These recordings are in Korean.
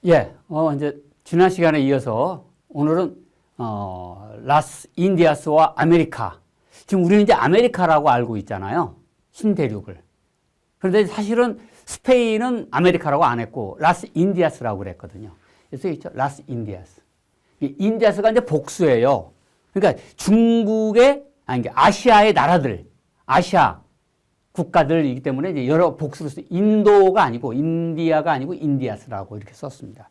예, 이제 지난 시간에 이어서 오늘은 라스 인디아스와 아메리카. 지금 우리는 이제 아메리카라고 알고 있잖아요. 신대륙을. 그런데 사실은 스페인은 아메리카라고 안 했고 라스 인디아스라고 그랬거든요. 그래서 있죠. 라스 인디아스. 인디아스가 이제 복수예요. 그러니까 중국의 아시아의 나라들, 아시아 국가들이기 때문에 이제 여러 복수로 인도가 아니고 인디아가 아니고 인디아스라고 이렇게 썼습니다.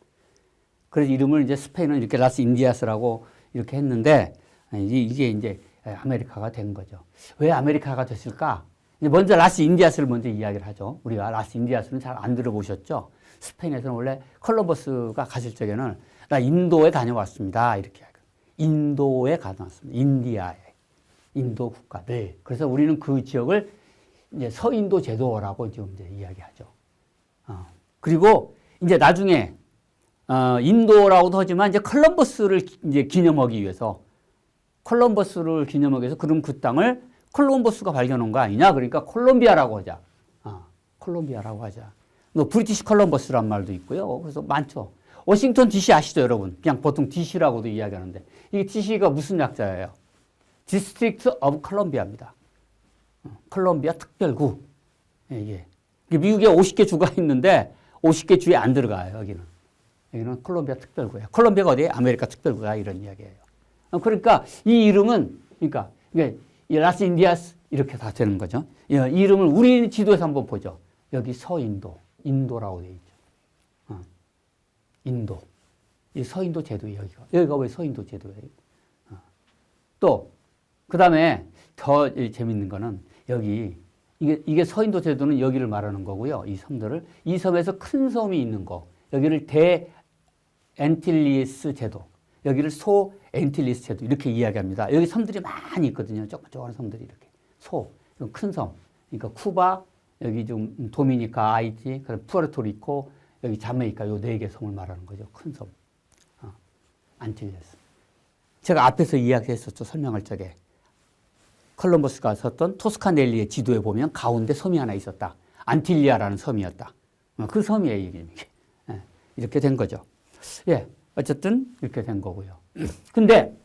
그래서 이름을 이제 스페인은 이렇게 라스 인디아스라고 이렇게 했는데 이게 이제 아메리카가 된 거죠. 왜 아메리카가 됐을까? 먼저 라스 인디아스를 먼저 이야기를 하죠. 우리가 라스 인디아스는 잘 안 들어보셨죠? 스페인에서는 원래 콜럼버스가 갔을 적에는 나 인도에 다녀왔습니다. 이렇게 하고 인도에 다녀왔습니다. 인디아에 인도 국가들. 그래서 우리는 그 지역을 이제 서인도 제도라고 지금 이제 이야기하죠. 그리고 이제 나중에 인도라고도 하지만 이제 콜럼버스를 이제 기념하기 위해서 그럼 그 땅을 콜럼버스가 발견한 거 아니냐? 그러니까 콜롬비아라고 하자. 콜롬비아라고 하자. 뭐 브리티시 콜럼버스란 말도 있고요. 그래서 많죠. 워싱턴 DC 아시죠, 여러분? 그냥 보통 DC라고도 이야기하는데 이게 DC가 무슨 약자예요? District of Columbia입니다. 콜롬비아 특별구. 예. 미국에 50개 주가 있는데 50개 주에 안 들어가요, 여기는 콜롬비아 특별구예요. 콜롬비아가 어디에? 아메리카 특별구야, 이런 이야기예요. 그러니까 이 이름은, 그러니까 이 라스 인디아스 이렇게 다 되는 거죠. 이 이름을 우리 지도에서 한번 보죠. 여기 서인도, 인도라고 되어 있죠. 인도. 이 서인도 제도예요, 여기가 왜 서인도 제도예요? 또, 그 다음에 더 재밌는 거는 여기, 이게 서인도 제도는 여기를 말하는 거고요. 이 섬들을. 이 섬에서 큰 섬이 있는 거. 여기를 대엔틸리스 제도. 여기를 소엔틸리스 제도. 이렇게 이야기합니다. 여기 섬들이 많이 있거든요. 조그마한 섬들이 이렇게. 큰 섬. 그러니까 쿠바, 여기 좀 도미니카, 아이티, 그다음 푸에르토리코, 여기 자메이카 요 4개 섬을 말하는 거죠. 큰 섬. 안틸레스. 제가 앞에서 이야기했었죠. 설명할 적에. 콜럼버스가 썼던 토스카넬리의 지도에 보면 가운데 섬이 하나 있었다. 안틸리아라는 섬이었다. 그 섬이에요, 이게. 이렇게 된 거죠. 예. 어쨌든 이렇게 된 거고요. 근데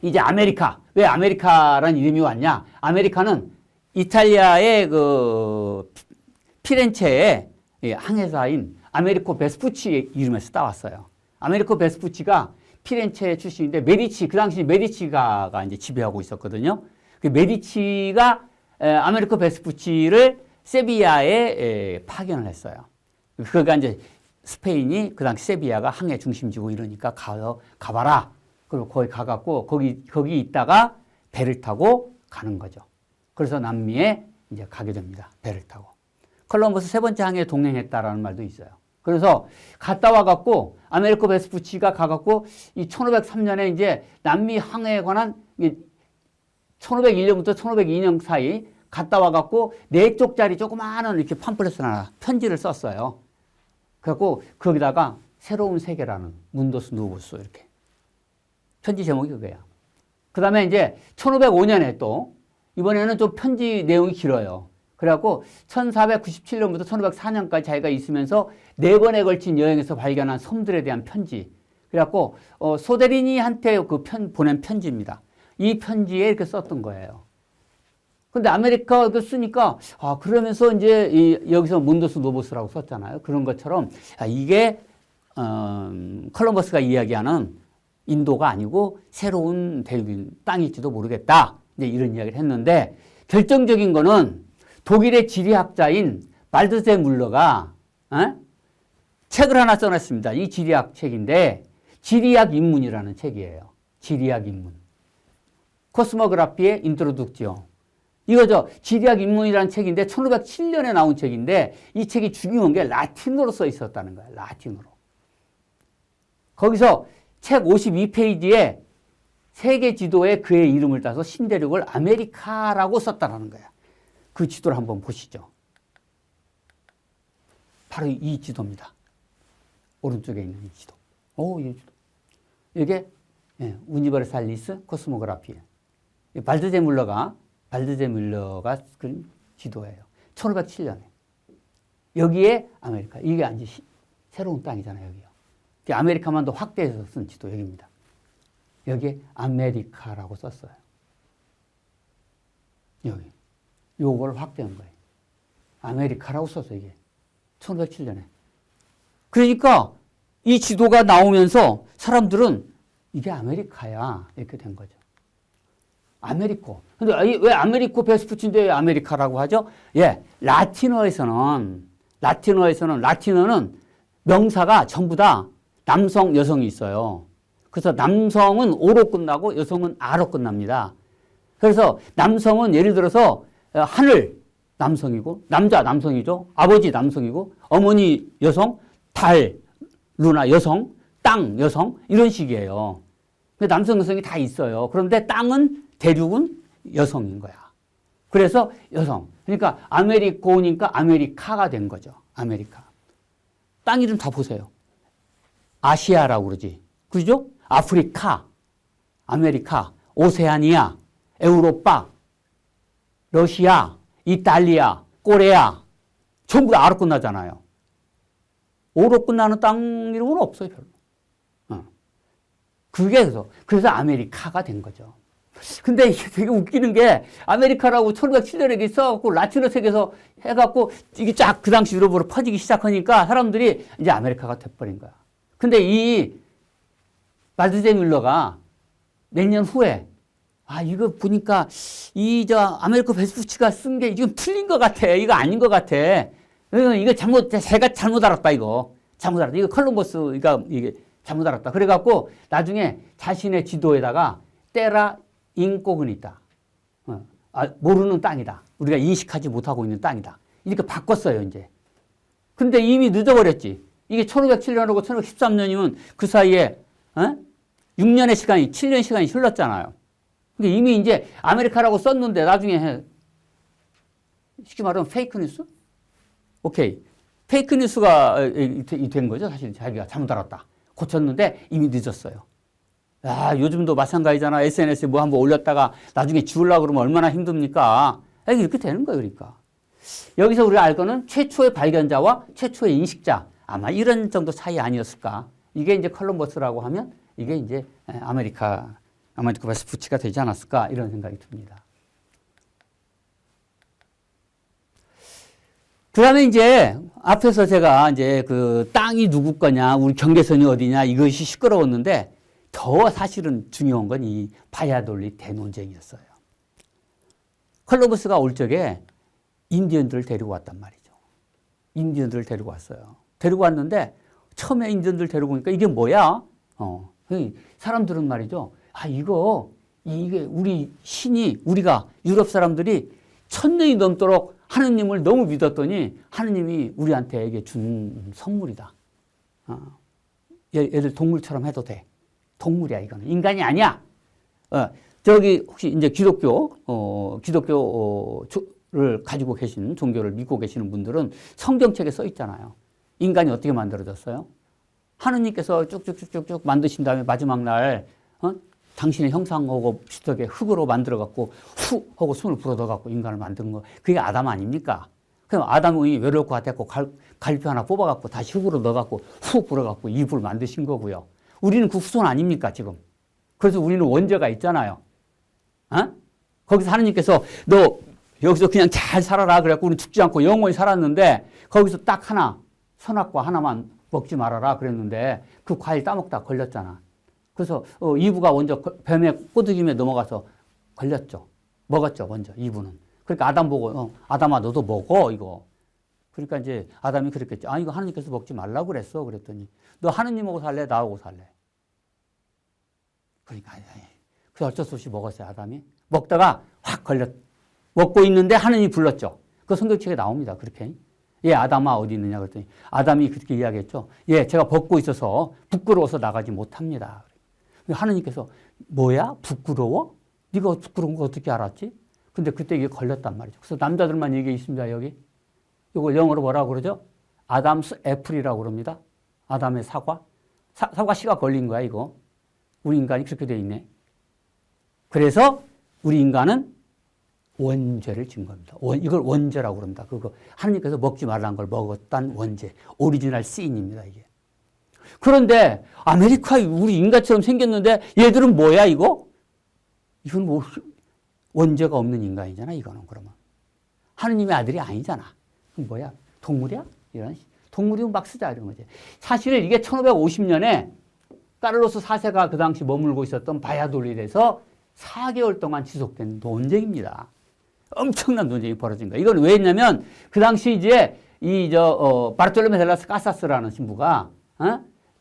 이제 아메리카. 왜 아메리카라는 이름이 왔냐? 아메리카는 이탈리아의 그 피렌체의 항해사인 아메리코 베스푸치 이름에서 따왔어요. 아메리코 베스푸치가 피렌체 출신인데 메디치, 그 당시 메디치가 이제 지배하고 있었거든요. 그 메디치가 아메리코 베스푸치를 세비야에 파견을 했어요. 그가 이제 스페인이 그 당시 세비야가 항해 중심지고 이러니까 가봐라. 그리고 거기 가갖고 거기 있다가 배를 타고 가는 거죠. 그래서 남미에 이제 가게 됩니다. 배를 타고. 콜럼버스 3번째 항해에 동행했다라는 말도 있어요. 그래서 갔다 와갖고 아메리코 베스푸치가 가갖고 이 1503년에 이제 남미 항해에 관한 1501년부터 1502년 사이 갔다 와갖고 4쪽짜리 조그마한 이렇게 팜플렛을 하나 편지를 썼어요. 그래갖고 거기다가 새로운 세계라는 문도스 누보스 이렇게 편지 제목이 그거야. 그 다음에 이제 1505년에 또 이번에는 좀 편지 내용이 길어요. 그래갖고 1497년부터 1504년까지 자기가 있으면서 4번에 걸친 여행에서 발견한 섬들에 대한 편지. 그래갖고 소데리니한테 보낸 편지입니다. 이 편지에 이렇게 썼던 거예요. 근데 아메리카가 쓰니까, 그러면서 이제 여기서 문도스 노보스라고 썼잖아요. 그런 것처럼, 이게, 콜럼버스가 이야기하는 인도가 아니고 새로운 대륙인 땅일지도 모르겠다. 이제 이런 이야기를 했는데, 결정적인 거는 독일의 지리학자인 발드제 물러가, 책을 하나 써놨습니다. 이 지리학 책인데, 지리학 입문이라는 책이에요. 지리학 입문. 코스모그라피의 인트로둑지오. 이거죠. 지리학 입문이라는 책인데 1507년에 나온 책인데 이 책이 중요한 게 라틴어로 써 있었다는 거예요. 라틴어로. 거기서 책 52페이지에 세계 지도에 그의 이름을 따서 신대륙을 아메리카라고 썼다는 거예요. 그 지도를 한번 보시죠. 바로 이 지도입니다. 오른쪽에 있는 이 지도. 이 지도. 이게 우니버살리스 코스모그라피. 발드제 물러가 그린 지도예요. 1507년에. 여기에 아메리카. 이게 이제 새로운 땅이잖아요, 여기요. 아메리카만 더 확대해서 쓴 지도 여기입니다. 여기에 아메리카라고 썼어요. 여기. 요걸 확대한 거예요. 아메리카라고 썼어요, 이게. 1507년에. 그러니까 이 지도가 나오면서 사람들은 이게 아메리카야. 이렇게 된 거죠. 아메리코. 근데 왜 아메리코 베스푸치인데 왜 아메리카라고 하죠? 예. 라틴어는 명사가 전부 다 남성, 여성이 있어요. 그래서 남성은 오로 끝나고 여성은 아로 끝납니다. 그래서 남성은 예를 들어서 하늘 남성이고 남자 남성이죠. 아버지 남성이고 어머니 여성, 달, 루나 여성, 땅 여성 이런 식이에요. 남성 여성이 다 있어요. 그런데 땅은 대륙은 여성인 거야. 그래서 여성. 그러니까 아메리코니까 아메리카가 된 거죠. 아메리카. 땅 이름 다 보세요. 아시아라고 그러지. 그죠? 아프리카, 아메리카, 오세아니아, 에우로파, 러시아, 이탈리아, 코레아 전부 다 아로 끝나잖아요. 오로 끝나는 땅 이름은 없어요, 별로. 그게 그래서 아메리카가 된 거죠. 근데 이게 되게 웃기는 게 아메리카라고 1507년에 써갖고 라틴어 세계에서 해갖고 이게 쫙 그 당시 유럽으로 퍼지기 시작하니까 사람들이 이제 아메리카가 돼버린 거야. 근데 이 말드제 뮬러가 몇 년 후에 이거 보니까 아메리코 베스푸치가 쓴 게 지금 틀린 것 같아. 이거 아닌 것 같아. 이거 제가 잘못 알았다, 이거. 잘못 알았다. 이거 컬럼버스가 이게 잘못 알았다. 그래갖고 나중에 자신의 지도에다가 테라 인코그니타. 모르는 땅이다. 우리가 인식하지 못하고 있는 땅이다. 이렇게 바꿨어요, 이제. 근데 이미 늦어버렸지. 이게 1507년하고 1513년이면 그 사이에, 6년의 시간이, 7년 시간이 흘렀잖아요. 그러니까 이미 이제 아메리카라고 썼는데 나중에 쉽게 말하면 페이크 뉴스? 오케이. 페이크 뉴스가 된 거죠. 사실 자기가 잘못 알았다. 고쳤는데 이미 늦었어요. 요즘도 마찬가지잖아. SNS에 뭐 한번 올렸다가 나중에 지우려고 그러면 얼마나 힘듭니까? 이렇게 되는 거예요, 그러니까. 여기서 우리가 알 거는 최초의 발견자와 최초의 인식자. 아마 이런 정도 차이 아니었을까. 이게 이제 컬럼버스라고 하면 이게 이제 아메리코 베스푸치가 되지 않았을까. 이런 생각이 듭니다. 그 다음에 이제 앞에서 제가 이제 그 땅이 누구 거냐, 우리 경계선이 어디냐, 이것이 시끄러웠는데 더 사실은 중요한 건 이 바야돌리 대논쟁이었어요. 콜럼버스가 올 적에 인디언들을 데리고 왔단 말이죠. 인디언들을 데리고 왔어요. 데리고 왔는데 처음에 인디언들 데리고 오니까 이게 뭐야? 사람들은 말이죠. 이게 우리 우리가 유럽 사람들이 1000년이 넘도록 하느님을 너무 믿었더니 하느님이 우리한테 이게 준 선물이다. 얘들 동물처럼 해도 돼. 동물이야, 이거는. 인간이 아니야. 저기 혹시 이제 기독교를 가지고 계신 종교를 믿고 계시는 분들은 성경책에 써 있잖아요. 인간이 어떻게 만들어졌어요? 하느님께서 쭉쭉쭉쭉 만드신 다음에 마지막 날 당신의 형상하고 비슷하게 흙으로 만들어갖고 후 하고 숨을 불어넣어갖고 인간을 만든 거. 그게 아담 아닙니까? 그럼 아담이 외로울 것 같았고 갈비 하나 뽑아갖고 다시 흙으로 넣어갖고 후 불어갖고 이불 만드신 거고요. 우리는 그 후손 아닙니까, 지금? 그래서 우리는 원죄가 있잖아요. 거기서 하느님께서 너 여기서 그냥 잘 살아라. 그래갖고 우리는 죽지 않고 영원히 살았는데 거기서 딱 하나, 선악과 하나만 먹지 말아라. 그랬는데 그 과일 따먹다 걸렸잖아. 그래서 이브가 먼저 뱀의 꼬드김에 넘어가서 걸렸죠. 먹었죠, 먼저 이브는. 그러니까 아담 보고 아담아 너도 먹어 이거. 그러니까 이제 아담이 그랬겠죠. 이거 하느님께서 먹지 말라고 그랬어. 그랬더니 너 하느님하고 살래? 나하고 살래? 그러니까 그래서 어쩔 수 없이 먹었어요, 아담이. 먹다가 확 먹고 있는데 하느님이 불렀죠. 그 성경책에 나옵니다. 그렇게. 아담아 어디 있느냐 그랬더니 아담이 그렇게 이야기했죠. 제가 벗고 있어서 부끄러워서 나가지 못합니다. 하느님께서 뭐야? 부끄러워? 네가 부끄러운 거 어떻게 알았지? 근데 그때 이게 걸렸단 말이죠. 그래서 남자들만 얘기 있습니다, 여기. 이걸 영어로 뭐라고 그러죠? 아담스 애플이라고 그럽니다. 아담의 사과. 사과 씨가 걸린 거야, 이거. 우리 인간이 그렇게 돼 있네. 그래서 우리 인간은 원죄를 진 겁니다. 이걸 원죄라고 그럽니다. 그거 하느님께서 먹지 말라는 걸 먹었단 원죄. 오리지널 시인입니다, 이게. 그런데 아메리카 우리 인간처럼 생겼는데 얘들은 뭐야 이거? 이건 뭐 원죄가 없는 인간이잖아 이거는 그러면. 하느님의 아들이 아니잖아. 그럼 뭐야? 동물이야? 이런 동물이면 막 쓰자 이런 거지. 사실 이게 1550년에 카를로스 4세가 그 당시 머물고 있었던 바야돌리드에서 4개월 동안 지속된 논쟁입니다. 엄청난 논쟁이 벌어진 거예요. 이건 왜 했냐면 그 당시 이제 바르톨로메 델라스 카사스라는 신부가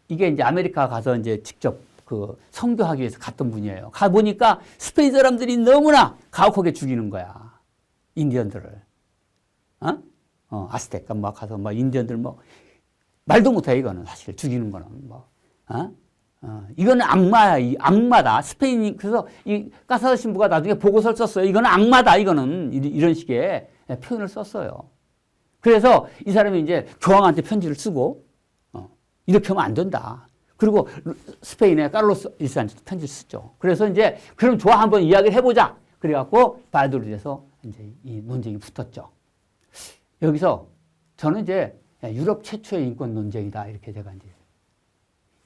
이게 이제 아메리카 가서 이제 직접 그 선교하기 위해서 갔던 분이에요. 가 보니까 스페인 사람들이 너무나 가혹하게 죽이는 거야. 인디언들을. 아스텍가 막 가서 막 인디언들 뭐 말도 못해 이거는 사실 죽이는 거는 뭐. 이거는 악마야, 악마다. 스페인이, 그래서 이 까사스 신부가 나중에 보고서를 썼어요. 이거는 악마다, 이거는. 이런 식의 표현을 썼어요. 그래서 이 사람이 이제 교황한테 편지를 쓰고, 이렇게 하면 안 된다. 그리고 스페인의 카를로스 1세한테도 편지를 쓰죠. 그래서 이제, 그럼 좋아, 한번 이야기를 해보자. 그래갖고, 바야돌리드에서 이제 이 논쟁이 붙었죠. 여기서 저는 이제 유럽 최초의 인권 논쟁이다. 이렇게 제가 이제.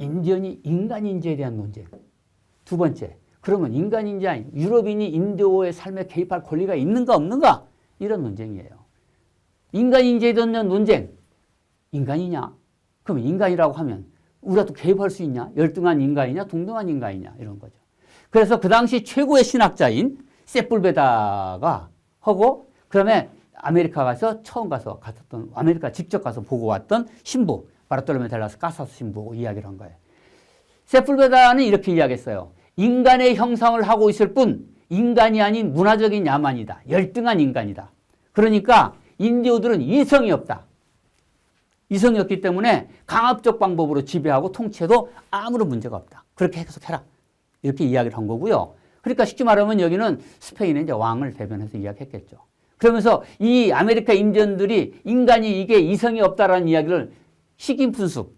인디언이 인간인지에 대한 논쟁. 두 번째, 그러면 인간인지 아닌 유럽인이 인도의 삶에 개입할 권리가 있는가 없는가? 이런 논쟁이에요. 인간인지에 대한 논쟁. 인간이냐? 그럼 인간이라고 하면 우리가 또 개입할 수 있냐? 열등한 인간이냐? 동등한 인간이냐? 이런 거죠. 그래서 그 당시 최고의 신학자인 세뿔베다가 하고 그다음에 아메리카 가서 처음 가서 갔었던 아메리카 직접 가서 보고 왔던 신부 바르톨로메 델라스 카사스 신부 이야기를 한 거예요. 세뿔베다는 이렇게 이야기했어요. 인간의 형상을 하고 있을 뿐 인간이 아닌 문화적인 야만이다. 열등한 인간이다. 그러니까 인디오들은 이성이 없다. 이성이 없기 때문에 강압적 방법으로 지배하고 통치해도 아무런 문제가 없다. 그렇게 계속해라. 이렇게 이야기를 한 거고요. 그러니까 쉽게 말하면 여기는 스페인의 이제 왕을 대변해서 이야기했겠죠. 그러면서 이 아메리카 인디언들이 인간이 이게 이성이 없다라는 이야기를 식인분숙,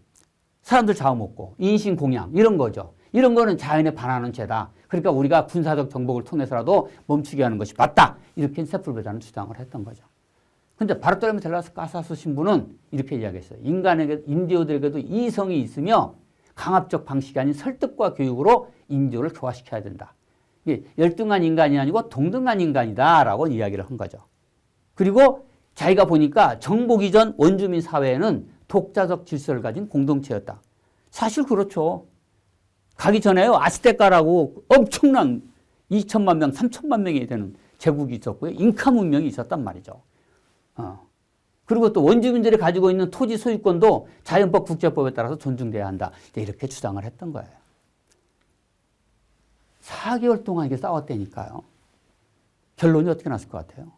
사람들 잡아먹고 인신공양 이런 거죠. 이런 거는 자연에 반하는 죄다. 그러니까 우리가 군사적 정복을 통해서라도 멈추게 하는 것이 맞다. 이렇게 세뿔베다는 주장을 했던 거죠. 근데 바르톨로메 델라스 카사스 신부는 이렇게 이야기했어요. 인간에게, 인디오들에게도 이성이 있으며 강압적 방식이 아닌 설득과 교육으로 인디오를 교화시켜야 된다. 이게 열등한 인간이 아니고 동등한 인간이다라고 이야기를 한 거죠. 그리고 자기가 보니까 정복 이전 원주민 사회에는 독자적 질서를 가진 공동체였다. 사실 그렇죠. 가기 전에요. 아스테카라고 엄청난 2천만 명, 3천만 명이 되는 제국이 있었고요. 잉카 문명이 있었단 말이죠. 그리고 또 원주민들이 가지고 있는 토지 소유권도 자연법 국제법에 따라서 존중돼야 한다. 이렇게 주장을 했던 거예요. 4개월 동안 이게 싸웠다니까요. 결론이 어떻게 났을 것 같아요?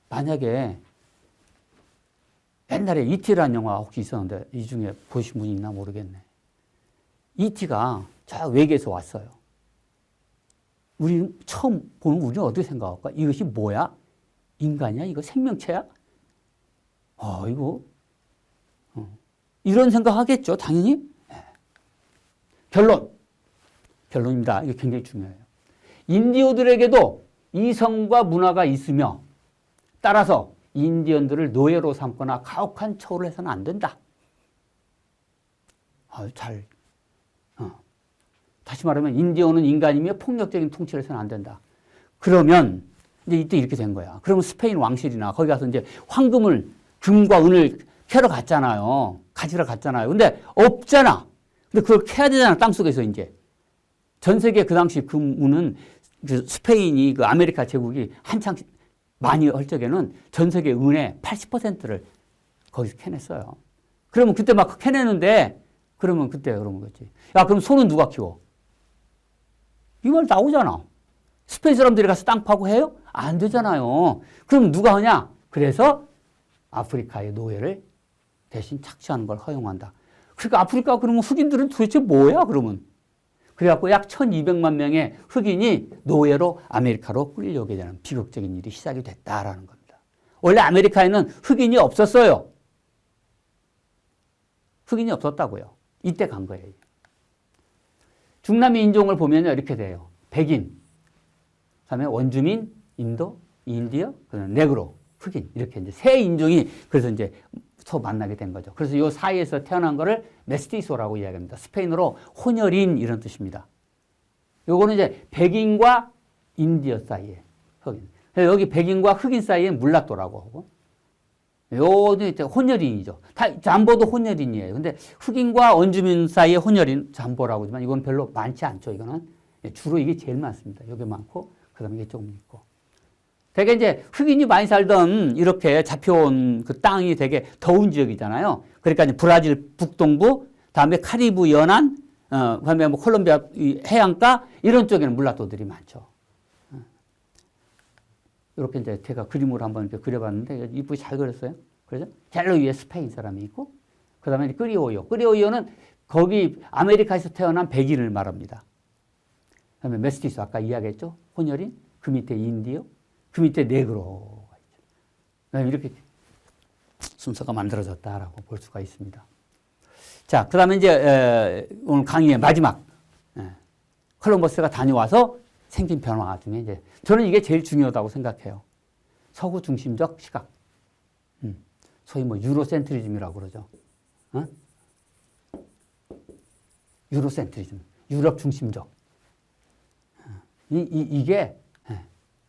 만약에 옛날에 E.T.라는 영화 혹시 있었는데 이 중에 보신 분이 있나 모르겠네. E.T.가 저 외계에서 왔어요. 우리 처음 보면 우리는 어떻게 생각할까? 이것이 뭐야? 인간이야? 이거 생명체야? 이거 이런 생각하겠죠, 당연히. 네. 결론입니다. 이게 굉장히 중요해요. 인디오들에게도 이성과 문화가 있으며 따라서 인디언들을 노예로 삼거나 가혹한 처우를 해서는 안 된다. 다시 말하면 인디언은 인간이며 폭력적인 통치를 해서는 안 된다. 그러면 이제 이때 이렇게 된 거야. 그러면 스페인 왕실이나 거기 가서 이제 금과 은을 캐러 갔잖아요. 가지러 갔잖아요. 근데 없잖아. 근데 그걸 캐야 되잖아. 땅속에서 이제. 전 세계 그 당시 금은은 스페인이 그 아메리카 제국이 한창 많이 할 적에는 전 세계 은의 80%를 거기서 캐냈어요. 그러면 그때 막 캐내는데 그러면 그때 그런 거지. 야, 그럼 소는 누가 키워? 이 말 나오잖아. 스페인 사람들이 가서 땅 파고 해요? 안 되잖아요. 그럼 누가 하냐? 그래서 아프리카의 노예를 대신 착취하는 걸 허용한다. 그러니까 아프리카 그러면 흑인들은 도대체 뭐야, 그러면? 그래갖고 약 1200만 명의 흑인이 노예로 아메리카로 끌려오게 되는 비극적인 일이 시작이 됐다라는 겁니다. 원래 아메리카에는 흑인이 없었어요. 흑인이 없었다고요. 이때 간 거예요. 중남미 인종을 보면 이렇게 돼요. 백인, 그다음에 원주민, 인도, 인디어, 그다음에 네그로, 흑인 이렇게 이제 세 인종이 그래서 이제 소 만나게 된 거죠. 그래서 이 사이에서 태어난 거를 메스티소라고 이야기합니다. 스페인어로 혼혈인 이런 뜻입니다. 요거는 이제 백인과 인디어 사이에 흑인. 여기 백인과 흑인 사이에 물라또라고 하고 요는 이제 혼혈인이죠. 다 잠보도 혼혈인이에요. 근데 흑인과 원주민 사이에 혼혈인 잠보라고 하지만 이건 별로 많지 않죠. 이거는 주로 이게 제일 많습니다. 이게 많고 그다음에 이게 조금 있고. 되게 이제 흑인이 많이 살던 이렇게 잡혀온 그 땅이 되게 더운 지역이잖아요. 그러니까 이제 브라질 북동부, 다음에 카리브 연안, 그다음에 뭐 콜롬비아 해안가 이런 쪽에는 물라또들이 많죠. 이렇게 이제 제가 그림으로 한번 이렇게 그려봤는데 이쁘게 잘 그렸어요. 그래서 제일 위에 스페인 사람이 있고, 그다음에 크리오요. 크리오요는 거기 아메리카에서 태어난 백인을 말합니다. 그다음에 메스티스 아까 이야기했죠. 혼혈인. 그 밑에 인디어. 그 밑에 네그로가 있죠. 이렇게 순서가 만들어졌다라고 볼 수가 있습니다. 자, 그 다음에 이제 오늘 강의의 마지막 콜럼버스가 다녀와서 생긴 변화 중에 이제 저는 이게 제일 중요하다고 생각해요. 서구 중심적 시각. 소위 뭐 유로센트리즘이라고 그러죠. 유로센트리즘, 유럽 중심적. 이게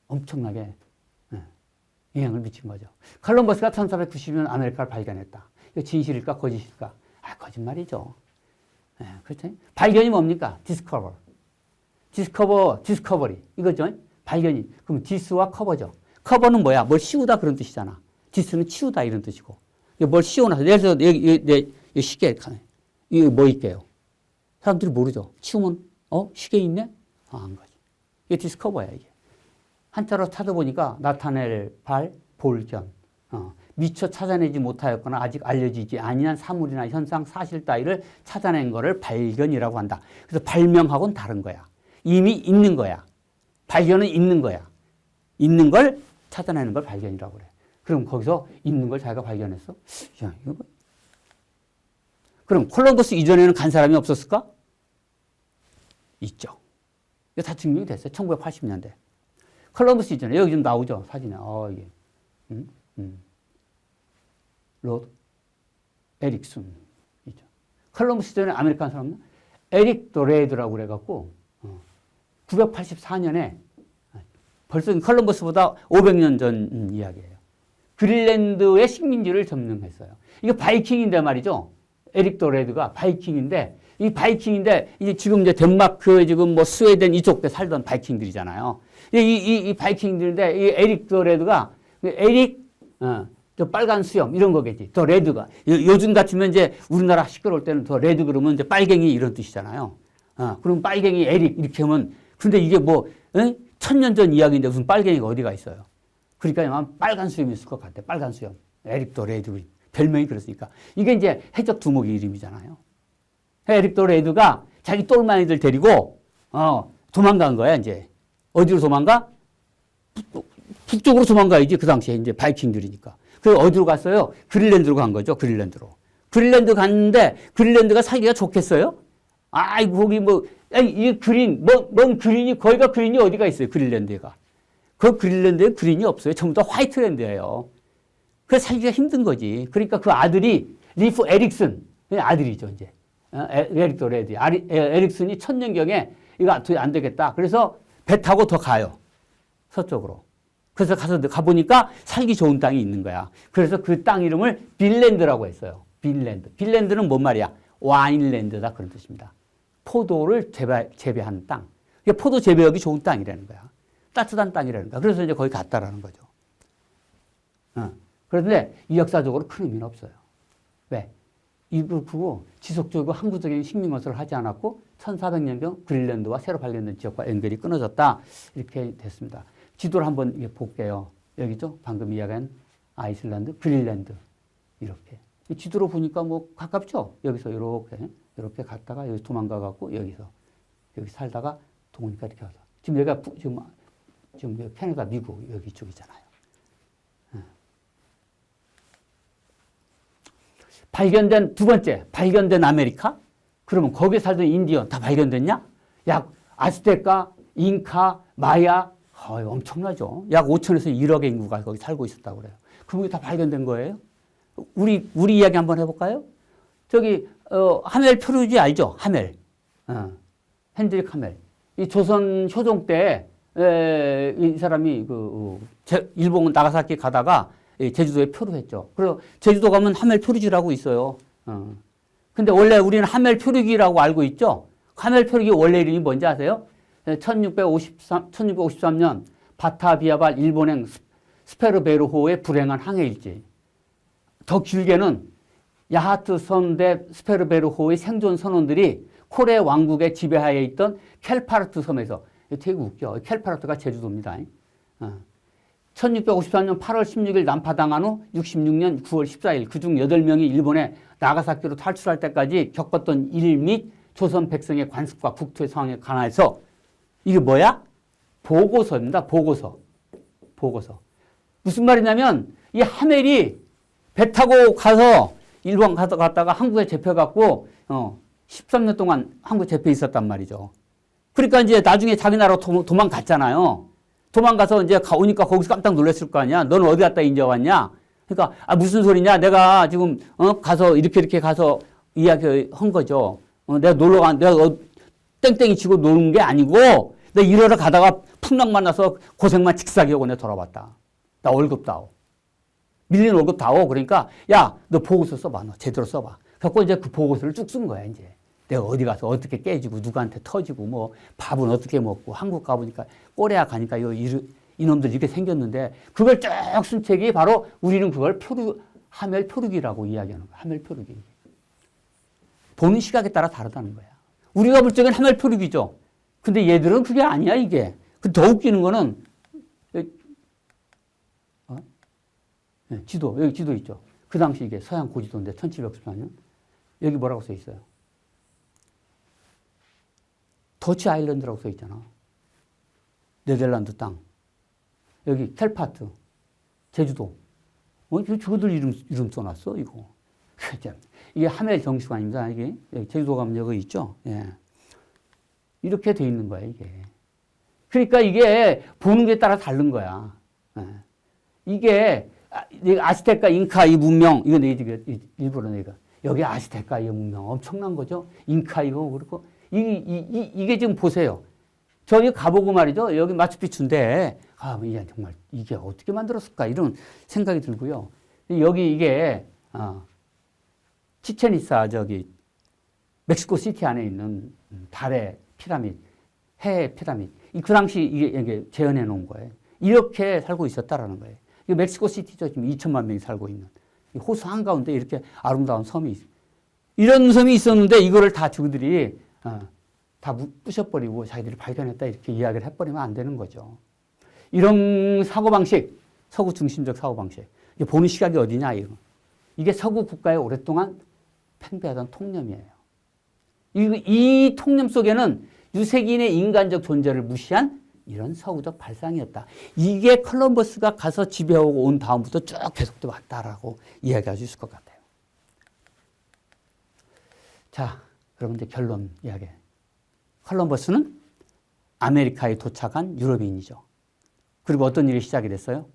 엄청나게 영향을 미친 거죠. 콜럼버스가 1490년 아메리카를 발견했다. 이거 진실일까 거짓일까? 거짓말이죠. 그렇죠? 발견이 뭡니까? 디스커버리. 이거죠. 발견이. 그럼 디스와 커버죠. 커버는 뭐야? 뭘 씌우다 그런 뜻이잖아. 디스는 치우다 이런 뜻이고. 뭘 씌워놔서. 예를 들어서 여기 시계. 이거 뭐 있게요? 사람들이 모르죠. 치우면 시계 있네? 안 가지. 이게 디스커버야 이게. 한자로 찾아보니까 나타낼 발, 볼견. 미처 찾아내지 못하였거나 아직 알려지지 아니한 사물이나 현상, 사실 따위를 찾아낸 거를 발견이라고 한다. 그래서 발명하고는 다른 거야. 이미 있는 거야. 발견은 있는 거야. 있는 걸 찾아내는 걸 발견이라고 그래. 그럼 거기서 있는 걸 자기가 발견했어? 야, 이거 뭐. 그럼 콜럼버스 이전에는 간 사람이 없었을까? 있죠. 이거 다 증명이 됐어요. 1980년대. 콜럼버스 이전에 여기 좀 나오죠. 사진에. 이게. 로드 에릭슨이죠. 콜럼버스 이전에 아메리칸 사람은 에릭 도레드라고 그래갖고 984년에 벌써 콜럼버스보다 500년 전 이야기예요. 그린란드의 식민지를 점령했어요. 이게 바이킹인데 말이죠. 에릭 도레드가 바이킹인데 이 바이킹인데 이제 지금 이제 덴마크 지금 뭐 스웨덴 이쪽 때 살던 바이킹들이잖아요. 이 바이킹들인데 이 에릭 도레드가 저 빨간 수염 이런 거겠지. 더 레드가 요즘 같으면 이제 우리나라 시끄러울 때는 더 레드 그러면 이제 빨갱이 이런 뜻이잖아요. 그럼 빨갱이 에릭 이렇게 하면 근데 이게 뭐 1000년 전 이야기인데 무슨 빨갱이가 어디가 있어요. 그러니까 빨간 수염이 있을 것 같아. 빨간 수염. 에릭 더 레드 별명이 그랬으니까 이게 이제 해적 두목의 이름이잖아요. 에릭 더 레드가 자기 똘마니들 데리고 도망간 거야 이제. 어디로 도망가? 북쪽으로 도망가야지 그 당시에 이제 바이킹들이니까. 그래서 어디로 갔어요? 그린란드로 간 거죠. 그린란드로. 그린란드 갔는데 그린란드가 살기가 좋겠어요? 아이고 거기 이 그린 뭔 그린이 거기가 그린이 어디가 있어요? 그린란드가. 그 그린란드에 그린이 없어요. 전부 다 화이트랜드예요. 그래서 살기가 힘든 거지. 그러니까 그 아들이 리프 에릭슨 아들이죠 이제. 에릭 더 레드. 에릭슨이 천년경에 이거 안 되겠다. 그래서 배 타고 더 가요. 서쪽으로. 그래서 가보니까 살기 좋은 땅이 있는 거야. 그래서 그 땅 이름을 빌랜드라고 했어요. 빌랜드. 빌랜드는 뭔 말이야? 와인랜드다 그런 뜻입니다. 포도를 재배하는 땅. 포도 재배하기 좋은 땅이라는 거야. 따뜻한 땅이라는 거야. 그래서 이제 거기 갔다라는 거죠. 그런데 이 역사적으로 큰 의미는 없어요. 왜? 이걸 두고 지속적이고 항구적인 식민 건설을 하지 않았고 1400년경 그린란드와 새로 발견된 지역과 연결이 끊어졌다. 이렇게 됐습니다. 지도를 한번 볼게요. 여기죠? 방금 이야기한 아이슬란드, 그린란드. 이렇게. 이 지도로 보니까 뭐 가깝죠? 여기서 이렇게 갔다가 여기 도망가갖고 여기 살다가 동으니까 이렇게 와서. 지금 여기가 지금 캐나다, 미국 여기 쪽이잖아요. 두 번째, 발견된 아메리카? 그러면 거기에 살던 인디언 다 발견됐냐? 아스테카, 잉카, 마야, 엄청나죠. 약 5천에서 1억의 인구가 거기 살고 있었다고 그래요. 그게 다 발견된 거예요. 우리 이야기 한번 해볼까요? 저기 하멜 표류지 알죠? 하멜. 핸드릭 하멜. 이 조선 효종 때 이 사람이 일본 나가사키 가다가 제주도에 표류했죠. 그래서 제주도 가면 하멜 표류지라고 있어요. 근데 원래 우리는 하멜 표류기라고 알고 있죠. 하멜 표류기 원래 이름이 뭔지 아세요? 1653년 바타비아발 일본행 스페르베르호의 불행한 항해일지. 더 길게는 야하트 선대 스페르베르호의 생존 선원들이 코레 왕국의 지배하에 있던 켈파르트 섬에서, 되게 웃겨. 켈파르트가 제주도입니다. 1653년 8월 16일 난파당한 후 66년 9월 14일 그중 8명이 일본에 나가사키로 탈출할 때까지 겪었던 일 및 조선 백성의 관습과 국토의 상황에 관해서 이게 뭐야? 보고서입니다. 보고서. 무슨 말이냐면 이 하멜이 배 타고 가서 일본 갔다가 한국에 잡혀갖고 13년 동안 한국에 잡혀 있었단 말이죠. 그러니까 이제 나중에 자기 나라로 도망갔잖아요. 도망가서 이제 오니까 거기서 깜짝 놀랐을 거 아니야. 너는 어디 갔다 이제 왔냐? 그러니까 무슨 소리냐? 내가 지금 가서 이렇게 가서 이야기한 거죠. 내가 내가 땡땡이 치고 노는 게 아니고 내가 일하러 가다가 풍랑 만나서 고생만 직사하게 하고 내가 돌아왔다. 나 월급 다오. 밀린 월급 다오. 그러니까 야, 너 보고서 써봐. 너 제대로 써봐. 그래서 이제 그 보고서를 쭉 쓴 거야. 이제 내가 어디 가서 어떻게 깨지고 누구한테 터지고 뭐 밥은 어떻게 먹고 한국 가보니까 꼬레아 가니까 이놈들 이렇게 생겼는데 그걸 쭉 쓴 책이 바로 우리는 그걸 하멜 표류기라고 이야기하는 거야. 하멜 표류기. 보는 시각에 따라 다르다는 거야. 우리가 볼 적엔 하멜 표류기죠. 근데 얘들은 그게 아니야, 이게. 더 웃기는 거는, 지도, 여기 지도 있죠. 그 당시 이게 서양 고지도인데, 1794년. 여기 뭐라고 써 있어요? 더치 아일랜드라고 써 있잖아. 네덜란드 땅. 여기 켈파트, 제주도. 저들 이름 써놨어, 이거. 이게 하멜 정수관입니다. 이게 제주도 가면 여기 있죠. 예. 이렇게 돼 있는 거야, 이게. 그러니까 이게 보는 게 따라 다른 거야. 예. 이게 아스테카, 잉카 이 문명, 이거 일부러 내가 여기 아스테카 이 문명 엄청난 거죠. 잉카 이거 그렇고 이게 지금 보세요. 저기 가보고 말이죠. 여기 마추픽추인데 정말 이게 어떻게 만들었을까 이런 생각이 들고요. 여기 이게 치첸이사 저기 멕시코 시티 안에 있는 달의 피라밋, 해의 피라밋. 그 당시 이게 재현해 놓은 거예요. 이렇게 살고 있었다라는 거예요. 이게 멕시코 시티죠. 지금 2천만 명이 살고 있는. 호수 한가운데 이렇게 아름다운 섬이 있어요. 이런 섬이 있었는데 이거를 다 저들이 다 부셔버리고 자기들이 발견했다 이렇게 이야기를 해버리면 안 되는 거죠. 이런 사고방식, 서구 중심적 사고방식. 보는 시각이 어디냐, 이게 서구 국가에 오랫동안 팽배하던 통념이에요. 이 통념 속에는 유색인의 인간적 존재를 무시한 이런 서구적 발상이었다. 이게 콜럼버스가 가서 지배하고 온 다음부터 쭉 계속돼 왔다라고 이야기할 수 있을 것 같아요. 자, 여러분들 결론 이야기. 콜럼버스는 아메리카에 도착한 유럽인이죠. 그리고 어떤 일이 시작이 됐어요?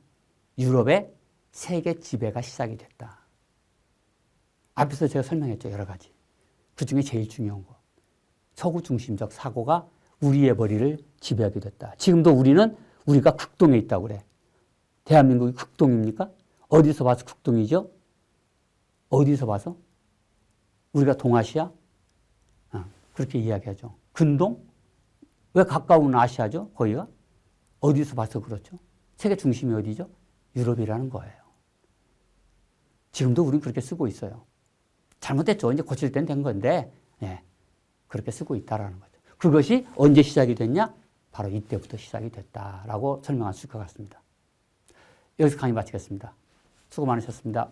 유럽의 세계 지배가 시작이 됐다. 앞에서 제가 설명했죠. 여러 가지. 그 중에 제일 중요한 거. 서구 중심적 사고가 우리의 머리를 지배하게 됐다. 지금도 우리가 극동에 있다고 그래. 대한민국이 극동입니까? 어디서 봐서 극동이죠? 어디서 봐서? 우리가 동아시아? 그렇게 이야기하죠. 근동? 왜 가까운 아시아죠? 거기가? 어디서 봐서 그렇죠? 세계 중심이 어디죠? 유럽이라는 거예요. 지금도 우리는 그렇게 쓰고 있어요. 잘못됐죠. 이제 고칠 땐 된 건데, 그렇게 쓰고 있다라는 거죠. 그것이 언제 시작이 됐냐? 바로 이때부터 시작이 됐다라고 설명할 수 있을 것 같습니다. 여기서 강의 마치겠습니다. 수고 많으셨습니다.